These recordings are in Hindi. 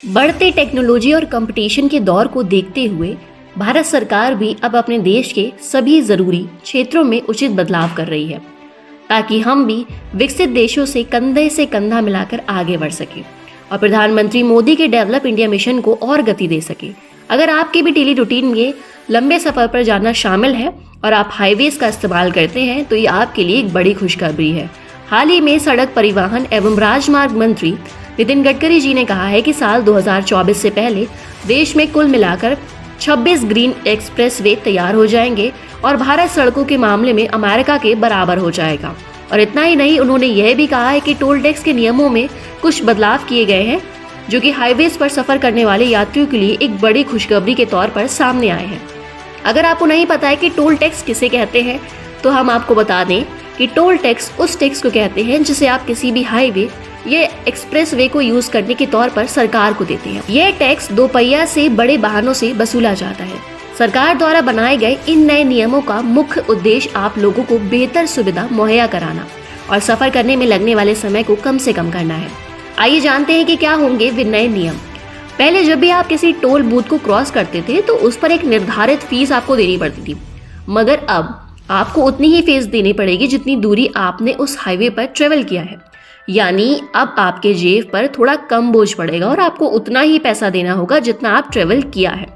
बढ़ते टेक्नोलॉजी और कंपटीशन के दौर को देखते हुए भारत सरकार भी अब अपने देश के सभी जरूरी क्षेत्रों में उचित बदलाव कर रही है ताकि हम भी विकसित देशों से कंधा मिलाकर आगे बढ़ सके और प्रधानमंत्री मोदी के डेवलप इंडिया मिशन को और गति दे सके। अगर आपके भी डेली रूटीन में लंबे सफर पर जाना शामिल है और आप हाईवेज का इस्तेमाल करते हैं तो ये आपके लिए एक बड़ी खुशखबरी है। हाल ही में सड़क परिवहन एवं राजमार्ग मंत्री नितिन गडकरी जी ने कहा है कि साल 2024 से पहले देश में कुल मिलाकर 26 ग्रीन एक्सप्रेस वे तैयार हो जाएंगे और भारत सड़कों के मामले में अमेरिका के बराबर हो जाएगा। और इतना ही नहीं, उन्होंने यह भी कहा है कि टोल टैक्स के नियमों में कुछ बदलाव किए गए हैं जो कि हाईवेज पर सफर करने वाले यात्रियों के लिए एक बड़ी खुशखबरी के तौर पर सामने आए हैं। अगर आपको नहीं पता है कि टोल टैक्स किसे कहते हैं तो हम आपको बता दें कि टोल टैक्स उस टैक्स को कहते हैं जिसे आप किसी भी हाईवे ये एक्सप्रेस वे को यूज करने के तौर पर सरकार को देते हैं। यह टैक्स दोपहिया से बड़े वाहनों से वसूला जाता है। सरकार द्वारा बनाए गए इन नए नियमों का मुख्य उद्देश्य आप लोगों को बेहतर सुविधा मुहैया कराना और सफर करने में लगने वाले समय को कम से कम करना है। आइए जानते हैं कि क्या होंगे वे नए नियम। पहले जब भी आप किसी टोल बूथ को क्रॉस करते थे तो उस पर एक निर्धारित फीस आपको देनी पड़ती थी, मगर अब आपको उतनी ही फीस देनी पड़ेगी जितनी दूरी आपने उस हाईवे पर ट्रेवल किया है। यानी अब आपके जेब पर थोड़ा कम बोझ पड़ेगा और आपको उतना ही पैसा देना होगा जितना आप ट्रेवल किया है।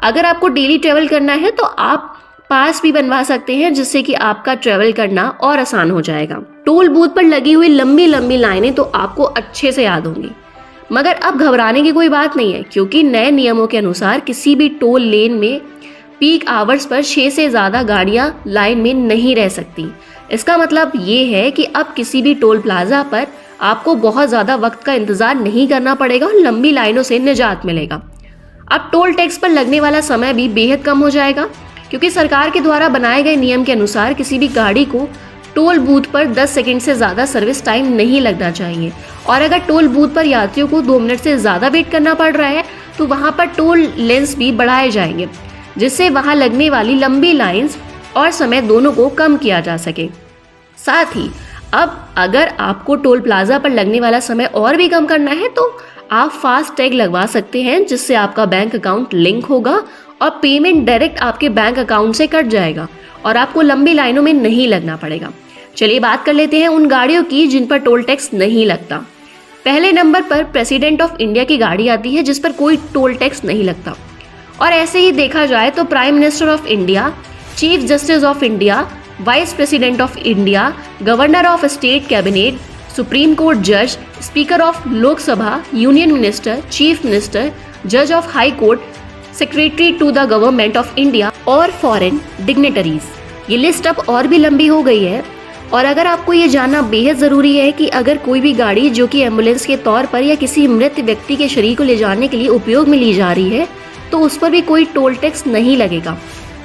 अगर आपको डेली ट्रेवल करना है तो आप पास भी बनवा सकते हैं जिससे कि आपका ट्रेवल करना और आसान हो जाएगा। टोल बूथ पर लगी हुई लंबी लंबी लाइनें तो आपको अच्छे से याद होंगी, मगर अब घबराने की कोई बात नहीं है क्योंकि नए नियमों के अनुसार किसी भी टोल लेन में पीक आवर्स पर 6 से ज्यादा गाड़ियां लाइन में नहीं रह सकती। इसका मतलब ये है कि अब किसी भी टोल प्लाजा पर आपको बहुत ज्यादा वक्त का इंतजार नहीं करना पड़ेगा और लंबी लाइनों से निजात मिलेगा। अब टोल टैक्स पर लगने वाला समय भी बेहद कम हो जाएगा क्योंकि सरकार के द्वारा बनाए गए नियम के अनुसार किसी भी गाड़ी को टोल बूथ पर 10 सेकंड से ज्यादा सर्विस टाइम नहीं लगना चाहिए और अगर टोल बूथ पर यात्रियों को 2 मिनट से ज्यादा वेट करना पड़ रहा है तो वहां पर टोल लेंस भी बढ़ाए जाएंगे जिससे वहां लगने वाली लंबी लाइंस और समय दोनों को कम किया जा सके। साथ ही अब अगर आपको टोल प्लाजा पर लगने वाला समय और भी कम करना है तो आप फास्ट टैग लगवा सकते हैं जिससे आपका बैंक अकाउंट लिंक होगा और पेमेंट डायरेक्ट आपके बैंक अकाउंट से कट जाएगा और आपको लंबी लाइनों में नहीं लगना पड़ेगा। चलिए बात कर लेते हैं उन गाड़ियों की जिन पर टोल टैक्स नहीं लगता। पहले नंबर पर प्रेसिडेंट ऑफ इंडिया की गाड़ी आती है जिस पर कोई टोल टैक्स नहीं लगता। और ऐसे ही देखा जाए तो prime minister of India, chief justice of India, vice president of India, governor of state cabinet, supreme court जज, speaker of Lok Sabha, union minister, chief minister, जज of high court, secretary to the government of India और फॉरेन डिग्नेटरीज। ये लिस्ट अब और भी लंबी हो गई है। और अगर आपको ये जानना बेहद ज़रूरी है कि अगर कोई भी गाड़ी जो कि एम्बुलेंस के तौर पर या किसी मृत व्यक्ति के शरीर को ले जाने के लिए उपयोग में ली जा रही है तो उस पर भी कोई टोल टैक्स नहीं लगेगा।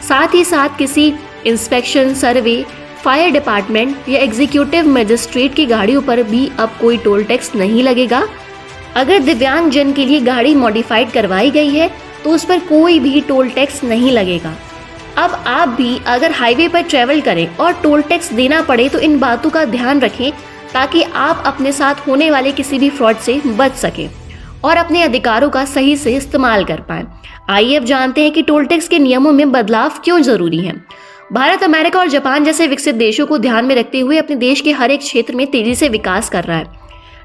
साथ ही साथ किसी इंस्पेक्शन, सर्वे, फायर डिपार्टमेंट या एग्जीक्यूटिव मजिस्ट्रेट की गाड़ियों पर भी अब कोई टोल टैक्स नहीं लगेगा। अगर दिव्यांग जन के लिए गाड़ी मॉडिफाइड करवाई गई है तो उस पर कोई भी टोल टैक्स नहीं लगेगा। अब आप भी अगर हाईवे पर ट्रेवल करें और टोल टैक्स देना पड़े तो इन बातों का ध्यान रखें ताकि आप अपने साथ होने वाले किसी भी फ्रॉड से बच सकें और अपने अधिकारों का सही से इस्तेमाल कर पाएं। आइए अब जानते हैं कि टोल टैक्स के नियमों में बदलाव क्यों जरूरी है। भारत, अमेरिका और जापान जैसे विकसित देशों को ध्यान में रखते हुए अपने देश के हर एक क्षेत्र में तेजी से विकास कर रहा है,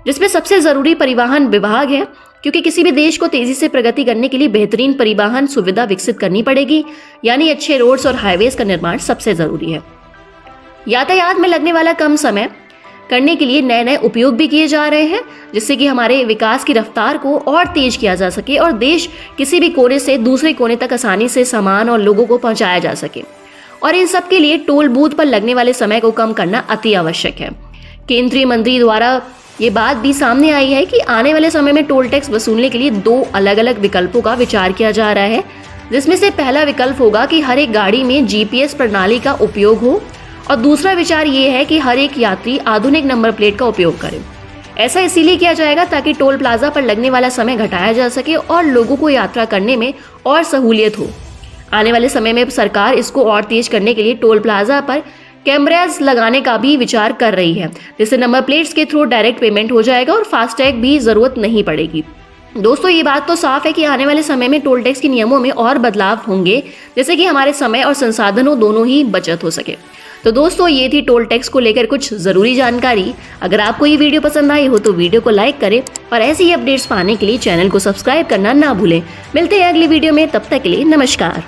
जिसमें सबसे जरूरी परिवहन विभाग है क्योंकि किसी भी देश को तेजी से प्रगति करने के लिए बेहतरीन परिवहन सुविधा विकसित करनी पड़ेगी। यानी अच्छे रोड्स और हाईवेज का निर्माण सबसे जरूरी है। यातायात में लगने वाला कम समय करने के लिए नए नए उपयोग भी किए जा रहे हैं जिससे कि हमारे विकास की रफ्तार को और तेज किया जा सके और देश किसी भी कोने से दूसरे कोने तक आसानी से सामान और लोगों को पहुंचाया जा सके। और इन सब के लिए टोल बूथ पर लगने वाले समय को कम करना अति आवश्यक है। केंद्रीय मंत्री द्वारा ये बात भी सामने आई है कि आने वाले समय में टोल टैक्स वसूलने के लिए 2 अलग अलग विकल्पों का विचार किया जा रहा है, जिसमें से पहला विकल्प होगा कि हर एक गाड़ी में जीपीएस प्रणाली का उपयोग हो और दूसरा विचार ये है कि हर एक यात्री आधुनिक नंबर प्लेट का उपयोग करे। ऐसा इसीलिए किया जाएगा ताकि टोल प्लाजा पर लगने वाला समय घटाया जा सके और लोगों को यात्रा करने में और सहूलियत हो। आने वाले समय में सरकार इसको और तेज करने के लिए टोल प्लाजा पर कैमरास लगाने का भी विचार कर रही है जिससे नंबर प्लेट्स के थ्रू डायरेक्ट पेमेंट हो जाएगा और फास्टैग भी जरूरत नहीं पड़ेगी। दोस्तों ये बात तो साफ है कि आने वाले समय में टोल टैक्स के नियमों में और बदलाव होंगे, जैसे कि हमारे समय और संसाधनों दोनों ही बचत हो सके। तो दोस्तों ये थी टोल टैक्स को लेकर कुछ ज़रूरी जानकारी। अगर आपको ये वीडियो पसंद आई हो तो वीडियो को लाइक करें और ऐसी ही अपडेट्स पाने के लिए चैनल को सब्सक्राइब करना ना भूलें। मिलते हैं अगली वीडियो में, तब तक के लिए नमस्कार।